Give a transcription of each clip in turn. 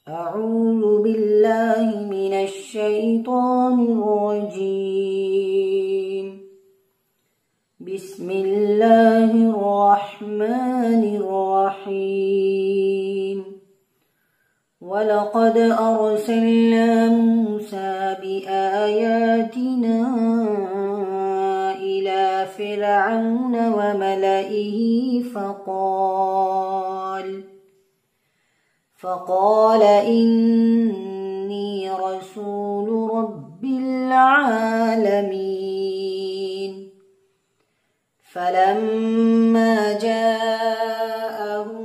أعوذ بالله من الشيطان الرجيم. بسم الله الرحمن الرحيم. ولقد أرسلنا موسى بآياتنا إلى فرعون وملئه فقال إني رسول رب العالمين. فلما جاءهم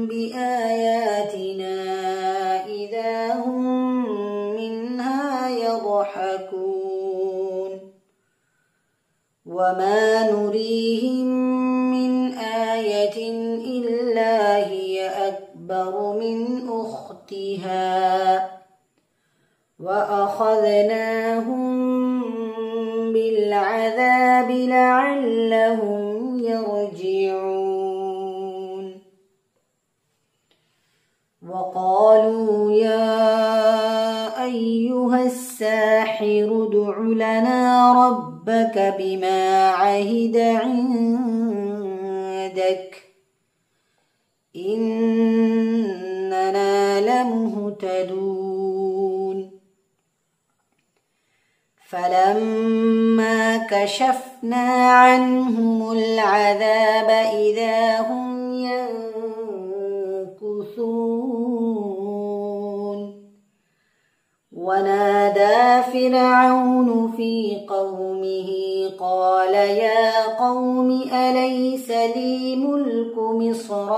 بآياتنا إذا هم منها يضحكون. وما نريهم من آية إلا هي أكبر من أختها وأخذناهم بالعذاب لعلهم يرجعون. وقالوا يا أيها الساحر ادع لنا ربك بما عهد عندك إننا لمهتدون. فلما كشفنا عنهم العذاب إذا هم ينكثون. ونادى فرعون في قومه قال يا قوم أليس لي ملك مصر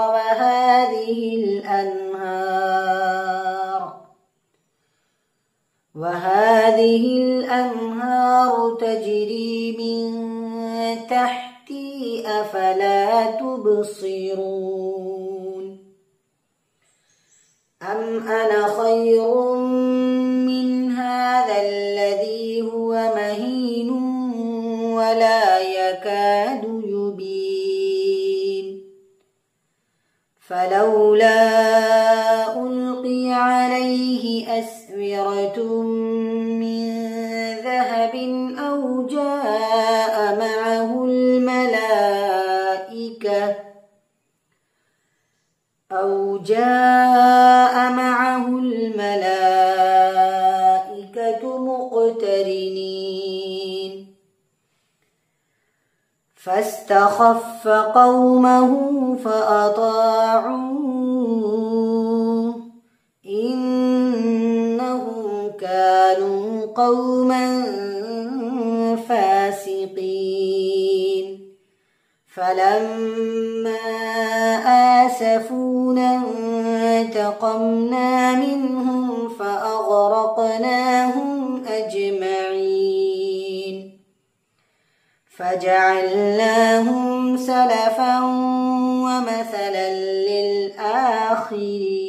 وهذه الأنهار تجري من تحتي أفلا تبصرون. أم أنا خير من هذا الذي هو مهين ولا يكاد يبين. فلولا ألقي عليه أسورة من ذهب أو جاء معه الملائكة مقترنين. فاستخف قومه فأطاعوه إنهم كانوا قوما فاسقين. فلما آسفونا انتقمنا منهم فأغرقناهم أجمعين. فجعلناهم سلفا ومثلا للآخرين.